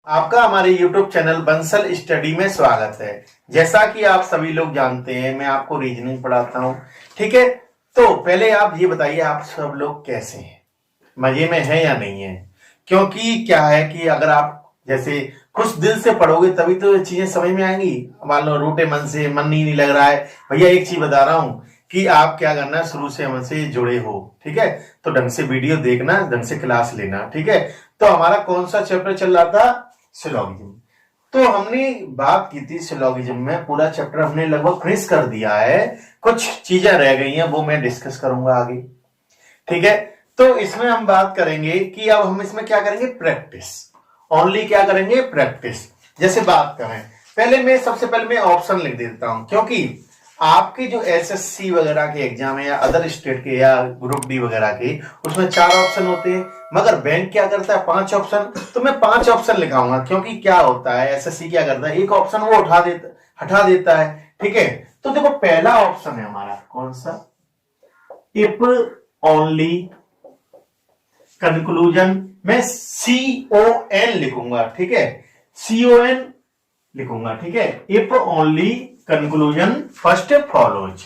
आपका हमारे YouTube channel Bansal study में स्वागत है। जैसा कि आप सभी लोग जानते हैं, मैं आपको रीजनिंग पढ़ाता हूं। ठीक है, तो पहले आप ये बताइए, आप सब लोग कैसे हैं, मजे में हैं या नहीं है? क्योंकि क्या है कि अगर आप जैसे खुश दिल से पढ़ोगे तभी तो चीजें समझ में आएंगी। मान लो रूठे मन से मन ही नहीं लग रहा है, भैया एक चीज बता रहा हूं कि आप क्या करना, शुरू से हमसे जुड़े हो, ठीक है, तो ढंग से वीडियो देखना, ढंग से क्लास लेना। ठीक है, तो हमारा कौन सा चैप्टर चल रहा था? सिलोगिज्म। तो हमने बात की थी सिलोगिज्म में, पूरा चैप्टर हमने लगभग फिनिश कर दिया है। कुछ चीजें रह गई हैं, वो मैं डिस्कस करूंगा आगे। ठीक है, तो इसमें हम बात करेंगे कि अब हम इसमें क्या करेंगे, प्रैक्टिस। ओनली क्या करेंगे, प्रैक्टिस। जैसे बात करें, सबसे पहले मैं ऑप्शन लिख देता हूं, क्योंकि आपके जो एसएससी वगैरह के एग्जाम है या अदर स्टेट के या ग्रुप डी वगैरह के, उसमें 4 ऑप्शन होते हैं, मगर बैंक क्या करता है 5 ऑप्शन। तो मैं 5 ऑप्शन लिखाऊंगा, क्योंकि क्या होता है, एसएससी क्या करता है, एक ऑप्शन वो हटा देता है। ठीक है, तो देखो पहला ऑप्शन है हमारा कौन सा, इफ ओनली कंक्लूजन। मैं CON लिखूंगा, ठीक है, CON लिखूंगा, ठीक है, if only conclusion first follows.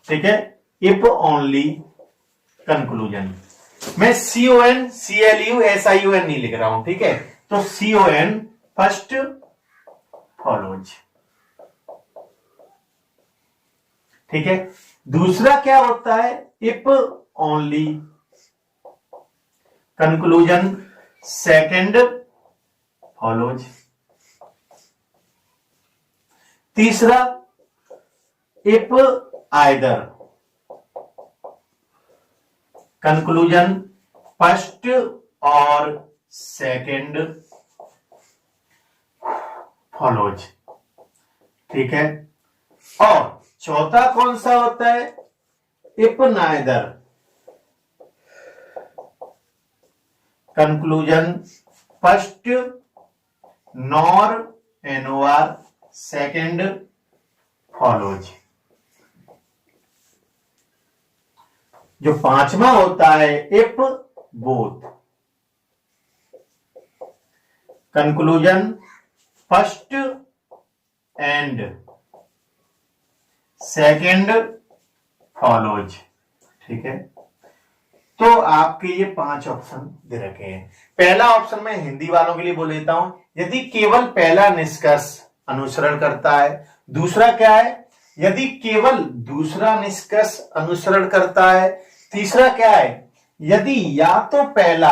ठीक है, इफ ओनली कंक्लूजन। मैं CON CLU SIUN नहीं लिख रहा हूं, ठीक है, तो CON फर्स्ट फॉलोज। ठीक है, दूसरा क्या होता है, if only conclusion second follows. तीसरा, इफ आइदर कंक्लूजन फर्स्ट और सेकंड फॉलोज। ठीक है, और चौथा कौन सा होता है, if neither conclusion first nor एनोआर सेकंड फॉलोज। जो पांचवा होता है, if both conclusion first and second follows. ठीक है, तो आपके ये 5 ऑप्शन दे रखे हैं। पहला ऑप्शन मैं हिंदी वालों के लिए बोल देता हूं, यदि केवल पहला निष्कर्ष अनुसरण करता है। दूसरा क्या है, यदि केवल दूसरा निष्कर्ष अनुसरण करता है। तीसरा क्या है, यदि या तो पहला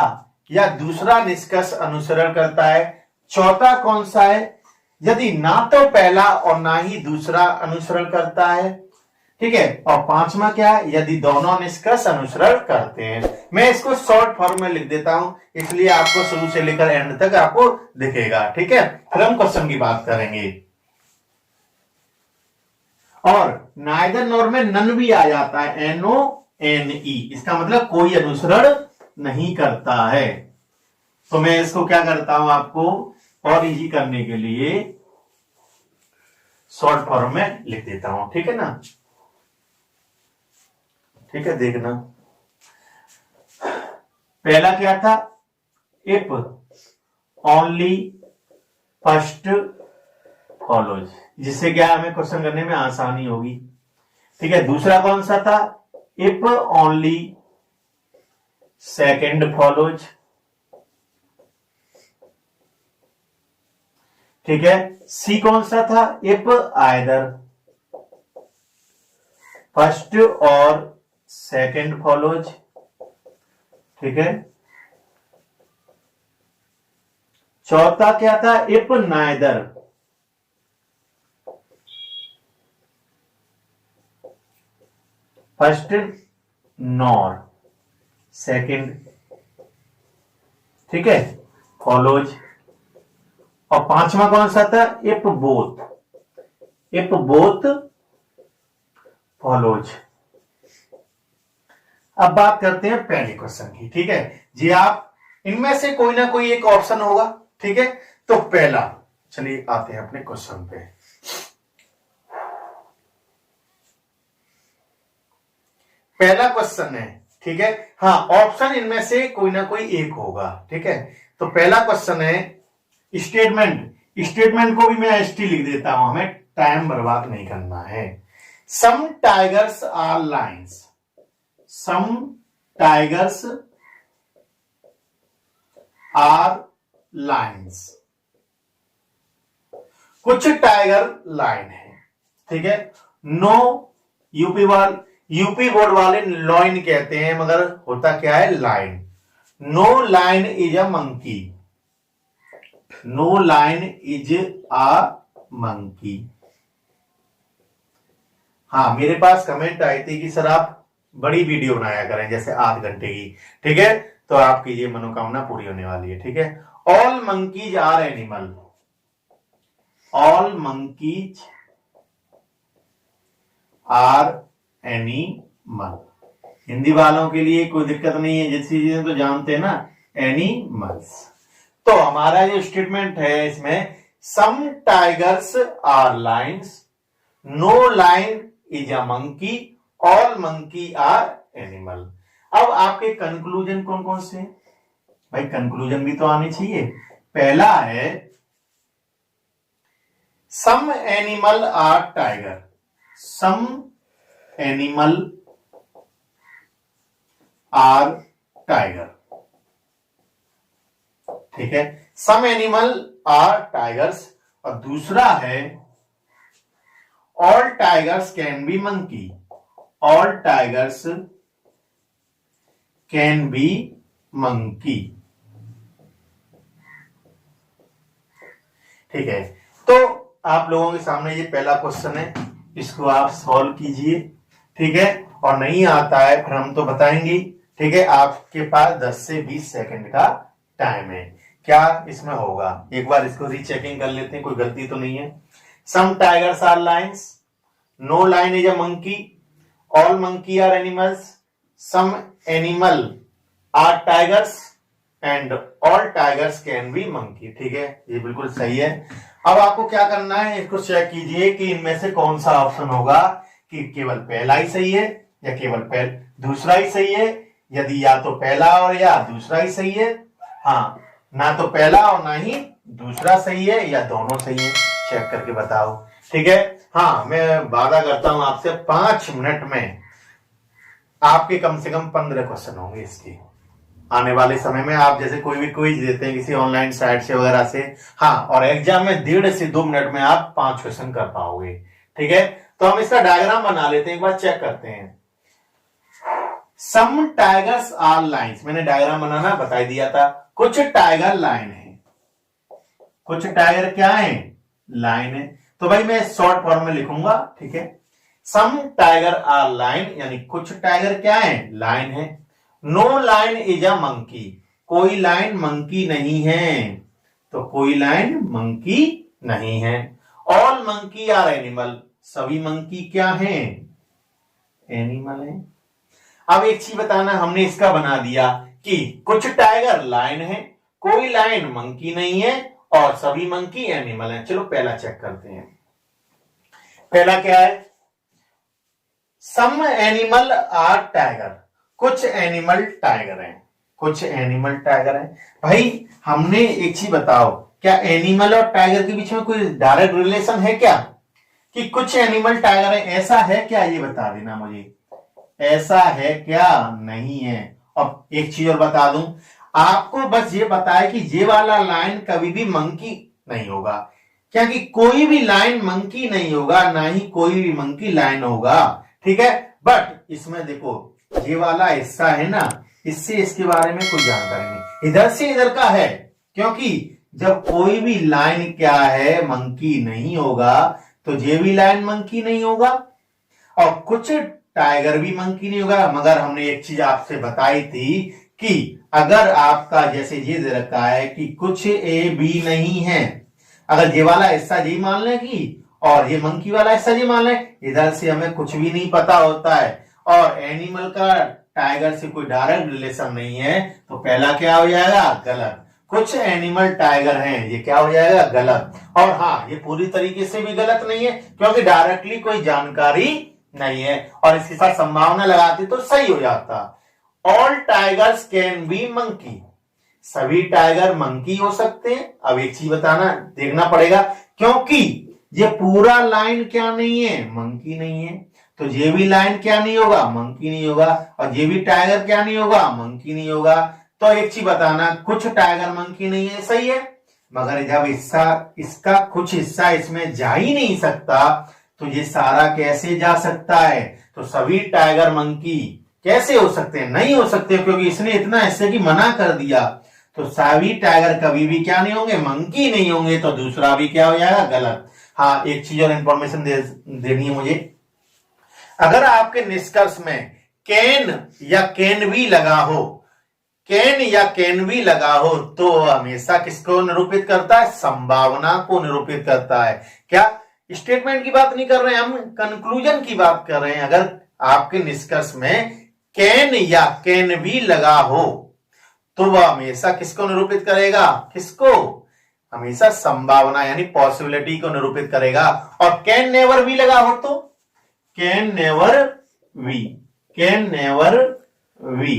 या दूसरा निष्कर्ष अनुसरण करता है। चौथा कौन सा है, यदि ना तो पहला और ना ही दूसरा अनुसरण करता है। ठीक है, और पांचवा क्या है, यदि दोनों निष्कर्ष अनुसरण करते हैं। मैं इसको शॉर्ट फॉर्म में लिख देता हूं, इसलिए आपको शुरू से लेकर एंड तक आपको दिखेगा। ठीक है, फिर हम क्वेश्चन की बात करेंगे। और नाइदर नॉर में नन भी आ जाता है, NONE, इसका मतलब कोई अनुसरण नहीं करता है। तो मैं इसको क्या करता हूं, आपको और इजी करने के लिए शॉर्ट फॉर्म में लिख देता हूं। ठीक है ना, ठीक है, देखना पहला क्या था, इफ ओनली फर्स्ट फॉलोज, जिससे क्या हमें क्वेश्चन करने में आसानी होगी। ठीक है, दूसरा कौन सा था, इफ ओनली सेकंड फॉलोज। ठीक है, सी कौन सा था, इफ आइदर फर्स्ट और सेकंड फॉलोज। ठीक है, चौथा क्या था, if neither first nor second. ठीक है, फॉलोज। और पांचवा कौन सा था, इफ बोथ फॉलोज। अब बात करते हैं पहले क्वेश्चन की। ठीक है जी, आप इनमें से कोई ना कोई एक ऑप्शन होगा। ठीक है, तो पहला, चलिए आते हैं अपने क्वेश्चन पे। पहला क्वेश्चन है, ठीक है, हाँ, ऑप्शन इनमें से कोई ना कोई एक होगा। ठीक है, तो पहला क्वेश्चन है, स्टेटमेंट को भी मैं एसटी लिख देता हूं, हमें टाइम बर्बाद नहीं करना है। Some tigers are lions, some tigers are lions, कुछ टाइगर लाइन है, ठीक है। नो यूपी बोर्ड वाले लॉइन कहते हैं, मगर होता क्या है lion. No lion is a monkey, no lion is a monkey. हाँ, मेरे पास कमेंट आई थी कि सर आप बड़ी वीडियो बनाया करें, जैसे आध घंटे की, ठीक है। तो आपकी ये मनोकामना पूरी होने वाली है, ठीक है। All monkeys are animal, all monkeys are animal. Hindi वालों के लिए कोई दिक्कत नहीं है, जैसी चीजें तो जानते हैं ना, एनिमल्स। तो हमारा जो स्टेटमेंट है इसमें, some tigers are lions, no lion is a monkey, all monkey are animal. अब आपके कंक्लूजन कौन कौन से हैं? भाई कंक्लूजन भी तो आनी चाहिए। पहला है some animal are tiger, some animal are tiger, ठीक है, सम एनिमल आर टाइगर्स। और दूसरा है all tigers can be monkey, all tigers can be monkey, ठीक है। तो आप लोगों के सामने ये पहला क्वेश्चन है, इसको आप सॉल्व कीजिए, ठीक है। और नहीं आता है फिर हम तो बताएंगे, ठीक है। आपके पास 10 से 20 सेकंड का टाइम है। क्या इसमें होगा, एक बार इसको रीचेकिंग कर लेते हैं, कोई गलती तो नहीं है। Some tigers are lions, no lion is a monkey, all monkey are animals, some animal are tigers and all tigers can be monkey, ठीक है। ये बिल्कुल सही है। अब आपको क्या करना है, इसको चेक कीजिए कि इनमें से कौन सा ऑप्शन होगा, कि केवल पहला ही सही है या केवल दूसरा ही सही है। यदि या तो पहला और या दूसरा ही सही है, हाँ, ना तो पहला और ना ही दूसरा सही है, या दोनों सही है, चेक करके बताओ, ठीक है। हाँ, मैं वादा करता हूं आपसे 5 मिनट में आपके कम से कम 15 क्वेश्चन होंगे इसके आने वाले समय में। आप जैसे कोई भी क्विज देते हैं किसी ऑनलाइन साइट से वगैरह से, हाँ, और एग्जाम में 1.5 से 2 मिनट में आप 5 क्वेश्चन कर पाओगे, ठीक है। तो हम इसका डायग्राम बना लेते हैं, एक बार चेक करते हैं। सम टाइगर्स आर लाइन्स, मैंने डायग्राम बनाना बता दिया था। कुछ टाइगर लाइन है, कुछ टाइगर क्या है, लाइन है। तो भाई मैं शॉर्ट फॉर्म में लिखूंगा, ठीक है। सम टाइगर आर लाइन, यानी कुछ टाइगर क्या है, लाइन है। No lion is a monkey, कोई लाइन मंकी नहीं है, तो कोई लाइन मंकी नहीं है। ऑल मंकी आर एनिमल, सभी मंकी क्या हैं, एनिमल है। अब एक चीज बताना, हमने इसका बना दिया कि कुछ टाइगर लाइन है, कोई लाइन मंकी नहीं है, और सभी मंकी एनिमल हैं। चलो पहला चेक करते हैं। पहला क्या है, सम एनिमल आर टाइगर, कुछ एनिमल टाइगर हैं, कुछ एनिमल टाइगर हैं। भाई हमने एक चीज बताओ, क्या एनिमल और टाइगर के बीच में कोई डायरेक्ट रिलेशन है क्या, कि कुछ एनिमल टाइगर है, ऐसा है क्या, ये बता देना मुझे, ऐसा है क्या, नहीं है। अब एक चीज और बता दूं आपको, बस ये बताए कि ये वाला लाइन कभी भी मंकी नहीं होगा, क्योंकि कोई भी लाइन मंकी नहीं होगा, ना ही कोई भी मंकी लाइन होगा, ठीक है। बट इसमें देखो ये वाला हिस्सा है ना, इससे इसके बारे में कोई जानकारी नहीं, इधर से इधर का है, क्योंकि जब कोई भी लाइन क्या है, मंकी नहीं होगा, तो ये भी लाइन मंकी नहीं होगा, और कुछ टाइगर भी मंकी नहीं होगा। मगर हमने एक चीज आपसे बताई थी कि अगर आपका जैसे ये दे रखा है कि कुछ ए बी नहीं है, अगर ये वाला हिस्सा जी मान लें कि, और ये मंकी वाला हिस्सा जी मान लें, इधर से हमें कुछ भी नहीं पता होता है, और एनिमल का टाइगर से कोई डायरेक्ट रिलेशन नहीं है, तो पहला क्या हो जाएगा, गलत। कुछ एनिमल टाइगर हैं, ये क्या हो जाएगा, गलत। और हाँ, ये पूरी तरीके से भी गलत नहीं है, क्योंकि डायरेक्टली कोई जानकारी नहीं है, और इसके साथ संभावना लगाती तो सही हो जाता। All tigers can be monkey, सभी टाइगर मंकी हो सकते हैं? अब एक चीज बताना देखना पड़ेगा, क्योंकि ये पूरा लाइन क्या नहीं है, मंकी नहीं है, तो ये भी लाइन क्या नहीं होगा, मंकी नहीं होगा, और ये भी टाइगर क्या नहीं होगा, मंकी नहीं होगा। तो एक चीज बताना, कुछ टाइगर मंकी नहीं है, सही है, मगर जब हिस्सा इसका कुछ हिस्सा इसमें जा ही नहीं सकता तो ये सारा कैसे जा सकता है? तो सभी टाइगर मंकी कैसे हो सकते हैं? नहीं हो सकते, क्योंकि इसने इतना हिस्से की मना कर दिया। तो सभी टाइगर कभी भी क्या नहीं होंगे, मंकी नहीं होंगे, तो दूसरा भी क्या हो जाएगा, गलत। हाँ, एक चीज और इंफॉर्मेशन देनी है मुझे। अगर आपके निष्कर्ष में कैन या कैन भी लगा हो, कैन या कैन भी लगा हो, तो हमेशा किसको निरूपित करता है? संभावना को निरूपित करता है। क्या स्टेटमेंट की बात नहीं कर रहे हैं हम, कंक्लूजन की बात कर रहे हैं। अगर आपके निष्कर्ष में कैन या कैन भी लगा हो तो वह हमेशा किसको निरूपित करेगा? किसको? हमेशा संभावना यानी पॉसिबिलिटी को निरूपित करेगा। और कैन नेवर भी लगा हो तो can never we, can never we,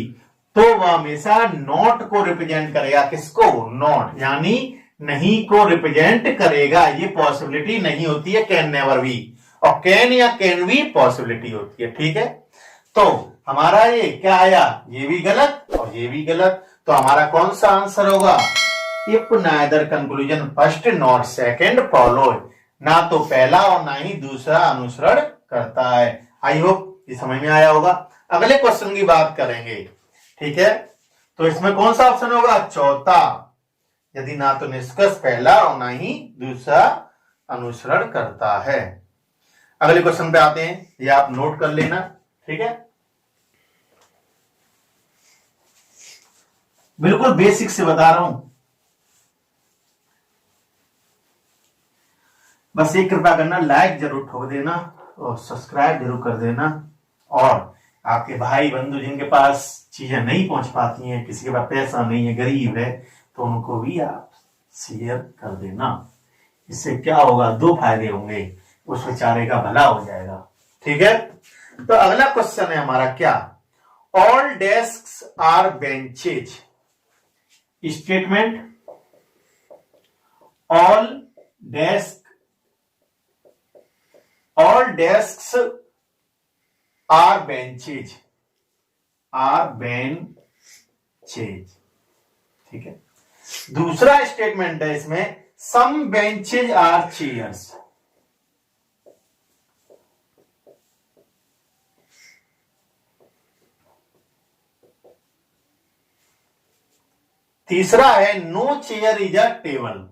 तो वह हमेशा नॉट को रिप्रेजेंट करेगा। किसको? नॉट, यानी नहीं को रिप्रेजेंट करेगा। ये पॉसिबिलिटी नहीं होती है कैन नेवर बी, और कैन या कैन बी पॉसिबिलिटी होती है। ठीक है, तो हमारा ये क्या आया? ये भी गलत और ये भी गलत। तो हमारा कौन सा आंसर होगा? If neither conclusion first not second follow, ना तो पहला और ना ही दूसरा अनुसरण करता है। आई होप ये समझ में आया होगा। अगले क्वेश्चन की बात करेंगे। ठीक है, तो इसमें कौन सा ऑप्शन होगा? चौथा, यदि ना तो निष्कर्ष पहला और ना ही दूसरा अनुसरण करता है। अगले क्वेश्चन पे आते हैं, ये आप नोट कर लेना। ठीक है, बिल्कुल बेसिक से बता रहा हूं, बस एक कृपा करना, लाइक जरूर ठोक देना और सब्सक्राइब जरूर कर देना। और आपके भाई बंधु जिनके पास चीजें नहीं पहुंच पाती हैं, किसी के पास पैसा नहीं है, गरीब है, तो उनको भी आप शेयर कर देना। इससे क्या होगा? दो फायदे होंगे, उस बेचारे का भला हो जाएगा। ठीक है, तो अगला क्वेश्चन है हमारा क्या? All desks are benches. Statement, all desks are benches, ठीक है। दूसरा स्टेटमेंट है इसमें, some benches are chairs। तीसरा है no chair is a table.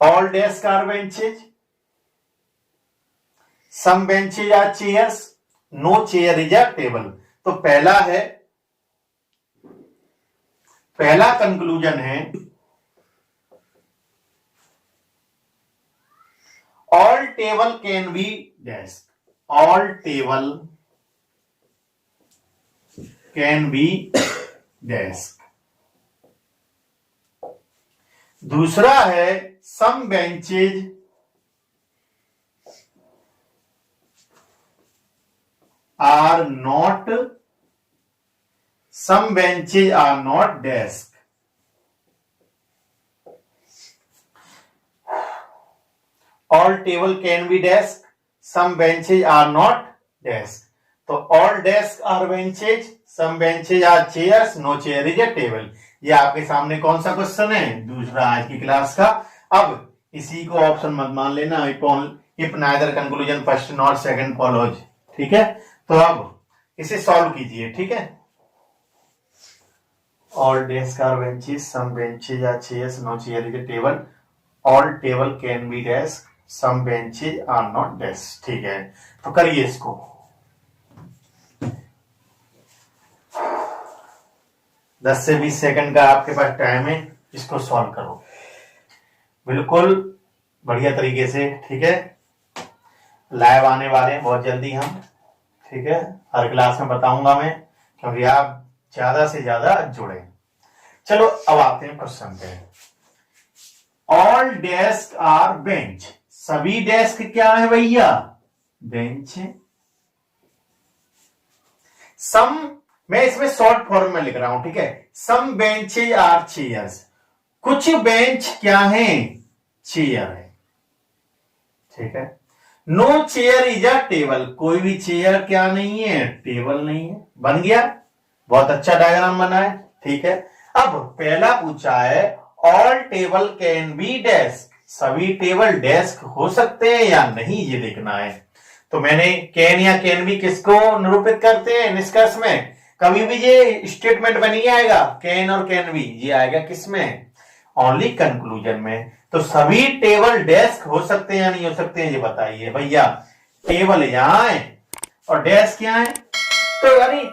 All desks are benches, some benches are chairs, no chair is a table। तो पहला है, पहला कंक्लूजन है all table can be desk, all table can be desk। दूसरा है some benches are not, some benches are not desk। all table can be desk, some benches are not desk। तो all desks are benches, some benches are chairs, no chair is a table। ये आपके सामने कौन सा question है? दूसरा आज की क्लास का। अब इसी को ऑप्शन मत मान लेना, if neither conclusion first not second follows. ठीक है, तो अब इसे सॉल्व कीजिए। ठीक है, all desk are benches, some benches are chairs, no chair is a table, all table can be desk, some benches are not desk. ठीक है, तो करिए इसको। दस से 20 सेकंड का आपके पास टाइम है, इसको सॉल्व करो बिल्कुल बढ़िया तरीके से। ठीक है, लाइव आने वाले हैं बहुत जल्दी हम। ठीक है, हर क्लास में बताऊंगा मैं, क्योंकि आप ज्यादा से ज्यादा जुड़े। चलो अब आते हैं क्वेश्चन पे। ऑल डेस्क आर बेंच, सभी डेस्क क्या है भैया, बेंच है। सम, मैं इसमें शॉर्ट फॉर्म में लिख रहा हूं, ठीक है। सम बेंचेज आर चेयर्स, कुछ बेंच क्या है, चेयर है, ठीक है। No chair is a table, कोई भी चेयर क्या नहीं है, टेबल नहीं है। बन गया, बहुत अच्छा डायग्राम बना है, ठीक है। अब पहला पूछा है all table can be desk, सभी टेबल डेस्क हो सकते हैं या नहीं, ये देखना है। तो मैंने कैन या कैन बी किसको निरूपित करते हैं निष्कर्ष में, कभी भी ये स्टेटमेंट में नहीं आएगा कैन और कैन बी, ये आएगा किसमें, ओनली कंक्लूजन में। तो सभी टेबल डेस्क हो सकते हैं या नहीं हो सकते हैं, ये बताइए भैया। टेबल यहां है और डेस्क यहां है, तो यानी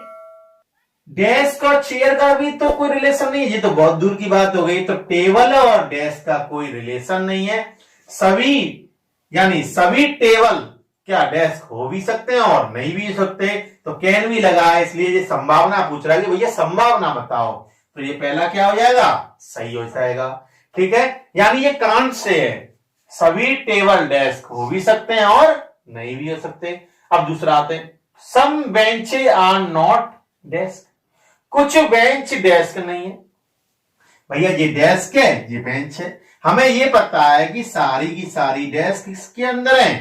डेस्क और चेयर का भी तो कोई रिलेशन नहीं है, ये तो बहुत दूर की बात हो गई। तो टेबल और डेस्क का कोई रिलेशन नहीं है। सभी यानी सभी टेबल क्या डेस्क हो भी सकते हैं और नहीं भी हो सकते, तो कैन भी लगा है, इसलिए ये संभावना पूछ रहा है कि भैया संभावना बताओ, तो ये पहला क्या हो जाएगा, सही हो जाएगा, ठीक है। यानी ये कांट से है, सभी टेबल डेस्क हो भी सकते हैं और नहीं भी हो सकते। अब दूसरा आते हैं, सम बेंचेज आर नॉट डेस्क, कुछ बेंच डेस्क नहीं है। भैया ये डेस्क है, ये बेंच है, हमें ये पता है कि सारी की सारी डेस्क इसके अंदर है,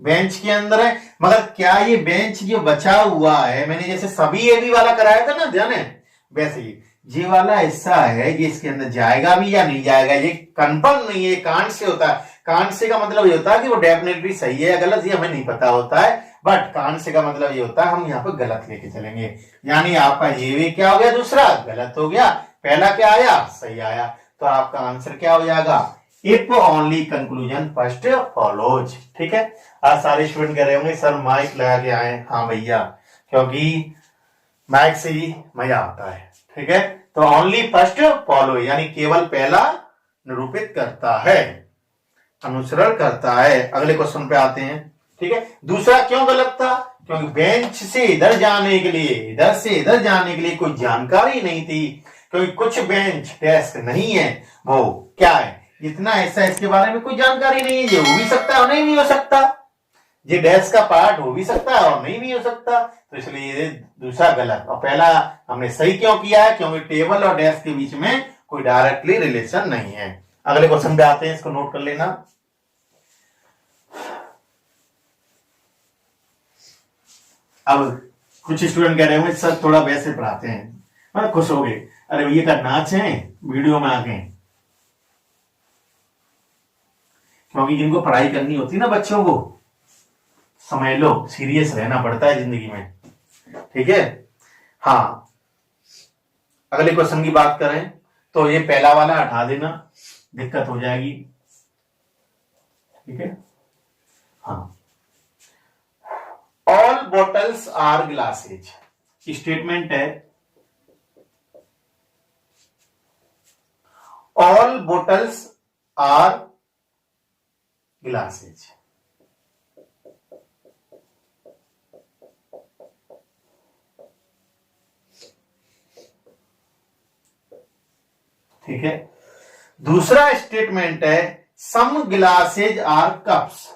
बेंच के अंदर है। मगर क्या ये बेंच जो बचा हुआ है, मैंने जैसे सभी ये भी वाला कराया था ना, ध्यान है, वैसे ये वाला हिस्सा है, ये इसके अंदर जाएगा भी या नहीं जाएगा, ये कंफर्म नहीं है, कांट से होता है। कांट से का मतलब ये होता है कि वो डेफिनेटली सही है या गलत, ये हमें नहीं पता होता है, बट कांट से का मतलब ये होता है हम यहाँ पे गलत लेके चलेंगे। यानी आपका ये भी क्या हो गया, दूसरा गलत हो गया, पहला क्या आया, सही आया। तो आपका आंसर क्या हो जाएगा, if only conclusion first follows, ठीक है। आज सारे स्टूडेंट कह रहे होंगे सर माइक लगा के आए, हाँ भैया, क्योंकि माइक से ही मजा आता है, ठीक है। तो ओनली फर्स्ट फॉलो यानी केवल पहला निरूपित करता है, अनुसरण करता है। अगले क्वेश्चन पे आते हैं, ठीक है। दूसरा क्यों गलत था, क्योंकि बेंच से इधर जाने के लिए, इधर से इधर जाने के लिए कोई जानकारी नहीं थी, क्योंकि कुछ बेंच डेस्क नहीं है, वो क्या है, इतना ऐसा इसके बारे में कोई जानकारी नहीं है, ये हो भी सकता है और नहीं भी हो सकता, ये डेस्क का पार्ट हो भी सकता है और नहीं भी हो सकता, तो इसलिए ये दूसरा गलत। और पहला हमने सही क्यों किया है, क्योंकि टेबल और डेस्क के बीच में कोई डायरेक्टली रिलेशन नहीं है। अगले क्वेश्चन पे आते हैं, इसको नोट कर लेना। अब कुछ स्टूडेंट कह रहे होंगे सर थोड़ा वैसे पढ़ाते हैं, मतलब खुश हो गए, अरे भैया का नाच है वीडियो में आके, क्योंकि जिनको पढ़ाई करनी होती है ना बच्चों को, समझ लो सीरियस रहना पड़ता है जिंदगी में, ठीक है। हाँ, अगले क्वेश्चन की बात करें तो ये पहला वाला हटा देना, दिक्कत हो जाएगी, ठीक है। हाँ, all bottles are glasses, statement है ऑल बॉटल्स आर ग्लासेज, ठीक है। दूसरा स्टेटमेंट है सम ग्लासेज आर कप्स,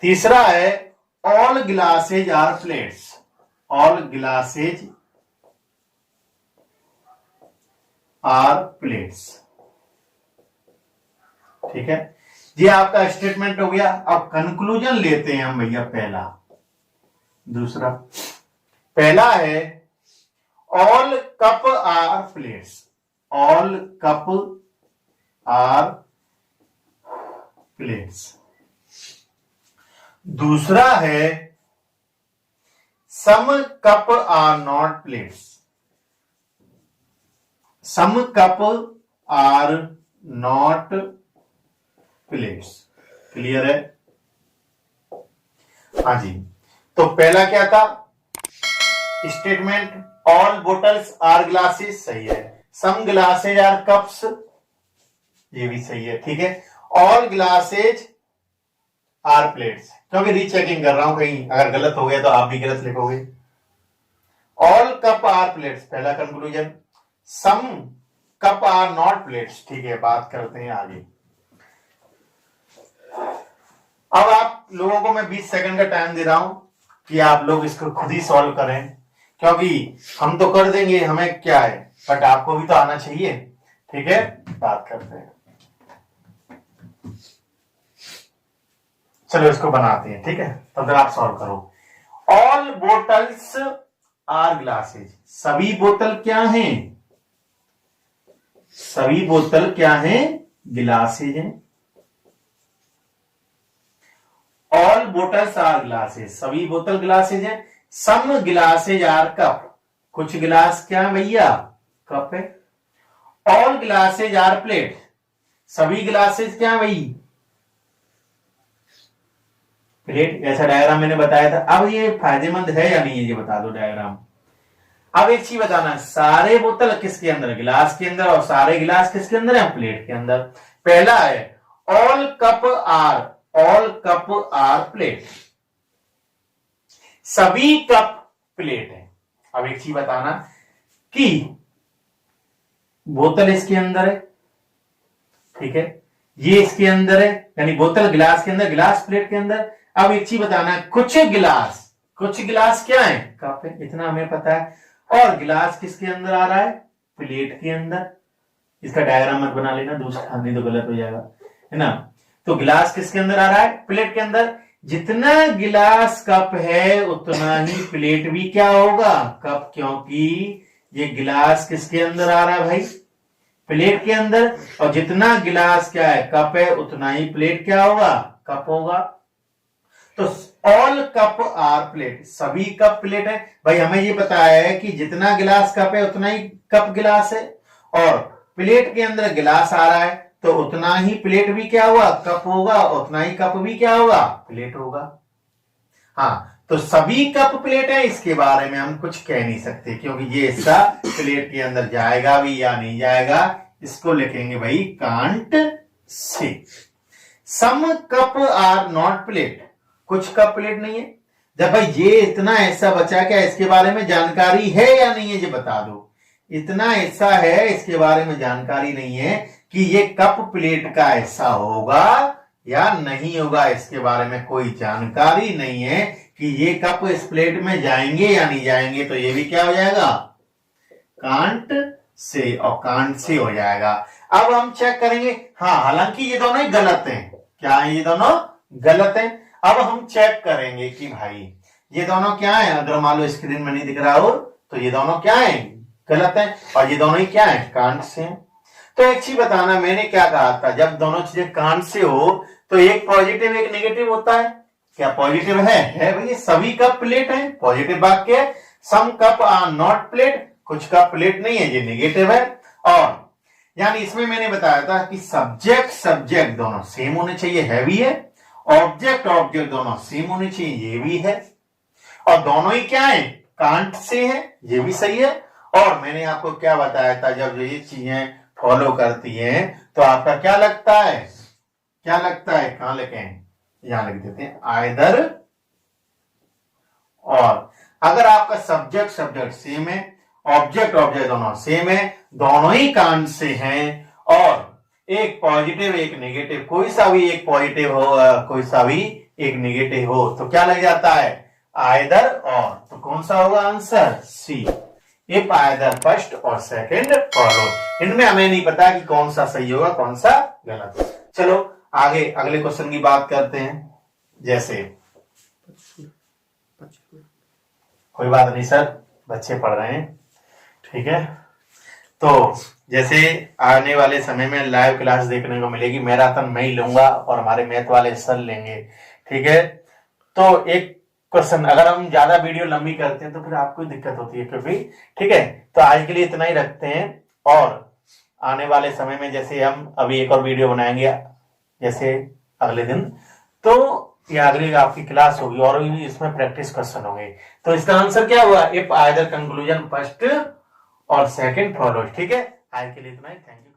तीसरा है all glasses are plates, all glasses are plates, ठीक है। ये आपका स्टेटमेंट हो गया। अब कंक्लूजन लेते हैं हम भैया, पहला दूसरा। पहला है all cup are plates, all cup are plates. दूसरा है some cup are not plates, some cup are not plates. Clear है? हाँ जी। तो पहला क्या था statement, all bottles are glasses, सही है। सम ग्लासेज आर कप्स, ये भी सही है, ठीक है। ऑल ग्लासेज आर प्लेट्स, क्योंकि रीचेकिंग कर रहा हूं, कहीं अगर गलत हो गया तो आप भी गलत लिखोगे। ऑल कप आर प्लेट्स, पहला conclusion. Some cup are not plates, ठीक है, बात करते हैं आगे। अब आप लोगों को मैं 20 सेकंड का टाइम दे रहा हूं कि आप लोग इसको खुद ही सॉल्व करें, क्योंकि हम तो कर देंगे, हमें क्या है, बट आपको भी तो आना चाहिए। ठीक है, बात करते हैं, चलो इसको बनाते हैं। ठीक है, तब तक आप सॉल्व करो। ऑल बोटल्स आर ग्लासेज, सभी बोतल क्या हैं? सभी बोतल क्या हैं? ग्लासेज हैं। ऑल बोटल्स आर ग्लासेज, सभी बोतल ग्लासेज हैं। सम ग्लासेज आर कप, कुछ गिलास क्या भैया? कप है। ऑल ग्लासेज आर प्लेट, सभी ग्लासेज क्या भाई? प्लेट। ऐसा डायग्राम मैंने बताया था। अब ये फायदेमंद है या नहीं है, ये बता दो डायग्राम। अब एक चीज बताना, सारे बोतल किसके अंदर? गिलास के अंदर, और सारे गिलास किसके अंदर है? प्लेट के अंदर। पहला है ऑल कप आर प्लेट, सभी कप प्लेट है। अब एक चीज बताना कि बोतल इसके अंदर है, ठीक है, ये इसके अंदर है, यानी बोतल गिलास के अंदर, गिलास प्लेट के अंदर। अब एक चीज बताना, कुछ गिलास क्या है? कप है, इतना हमें पता है। और गिलास किसके अंदर आ रहा है? प्लेट के अंदर। इसका डायग्राम मत बना लेना, दूसरा नहीं तो गलत हो जाएगा, है ना। तो गिलास किसके अंदर आ रहा है? प्लेट के अंदर। जितना गिलास कप है उतना ही प्लेट भी क्या होगा? कप, क्योंकि ये गिलास किसके अंदर आ रहा है भाई? प्लेट के अंदर। और जितना गिलास क्या है? कप है, उतना ही प्लेट क्या होगा? कप होगा। तो ऑल कप आर प्लेट, सभी कप प्लेट है। भाई हमें ये पता है कि जितना गिलास कप है उतना ही कप गिलास है, और प्लेट के अंदर गिलास आ रहा है तो उतना ही प्लेट भी क्या हुआ? कप होगा, उतना ही कप भी क्या होगा? प्लेट होगा। हाँ, तो सभी कप प्लेट है, इसके बारे में हम कुछ कह नहीं सकते, क्योंकि ये हिस्सा प्लेट के अंदर जाएगा भी या नहीं जाएगा, इसको लिखेंगे भाई कांट से। Some cup are not plate, कुछ कप प्लेट नहीं है। जब भाई ये इतना ऐसा बचा, क्या इसके बारे में जानकारी है या नहीं है, ये बता दो। इतना ऐसा है, इसके बारे में जानकारी नहीं है कि ये कप प्लेट का ऐसा होगा या नहीं होगा, इसके बारे में कोई जानकारी नहीं है कि ये कप इस प्लेट में जाएंगे या नहीं जाएंगे। तो ये भी क्या हो जाएगा? कांट से, और कांट से हो जाएगा। अब हम चेक करेंगे, हाँ, हालांकि ये दोनों ही गलत हैं। क्या है? ये दोनों गलत हैं। अब हम चेक करेंगे कि भाई ये दोनों क्या है। अगर मान लो स्क्रीन में नहीं दिख रहा हो तो ये दोनों क्या है? गलत है। और ये दोनों ही क्या है? कांट से हैं। तो एक चीज बताना, मैंने क्या कहा था, जब दोनों चीजें कांट से हो तो एक पॉजिटिव एक नेगेटिव होता है। क्या पॉजिटिव है भैया? सभी कप प्लेट है, पॉजिटिव वाक्य। सम कप आर नॉट प्लेट, कुछ कप प्लेट नहीं है, ये नेगेटिव है। और यानी इसमें मैंने बताया था कि सब्जेक्ट दोनों सेम होने चाहिए, है भी है। ऑब्जेक्ट दोनों सेम होने चाहिए, ये भी है। और दोनों ही क्या है? कांट से है, ये भी सही है। और मैंने आपको क्या बताया था, जब ये चीजें फॉलो करती हैं तो आपका क्या लगता है? क्या लगता है? कहां लिखें? यहां लिख देते हैं, आइदर और। अगर आपका सब्जेक्ट सेम है, ऑब्जेक्ट दोनों सेम है, दोनों ही कांट से हैं, और एक पॉजिटिव एक नेगेटिव, कोई सा भी एक पॉजिटिव हो, कोई सा भी एक नेगेटिव हो, तो क्या लग जाता है? आइदर और। तो कौन सा होगा answer? C. If either first और सेकंड फॉलो। इनमें हमें नहीं पता कि कौन सा सही होगा कौन सा गलत। चलो आगे अगले क्वेश्चन की बात करते हैं। जैसे, कोई बात नहीं सर, बच्चे पढ़ रहे हैं, ठीक है। तो जैसे आने वाले समय में लाइव क्लास देखने को मिलेगी, मैराथन मैं ही लूंगा और हमारे मैथ वाले सर लेंगे, ठीक है। तो एक क्वेश्चन, अगर हम ज्यादा वीडियो लंबी करते हैं तो फिर आपको दिक्कत होती है, क्योंकि ठीक है। तो आज के लिए इतना ही रखते हैं, और आने वाले समय में जैसे हम अभी एक और वीडियो बनाएंगे जैसे अगले दिन, तो ये अगली आपकी क्लास होगी और भी इसमें प्रैक्टिस क्वेश्चन होंगे। तो इसका आंसर क्या हुआ? इफ आइदर कंक्लूजन फर्स्ट और सेकंड फॉलो, ठीक है। आज के लिए इतना ही, थैंक यू।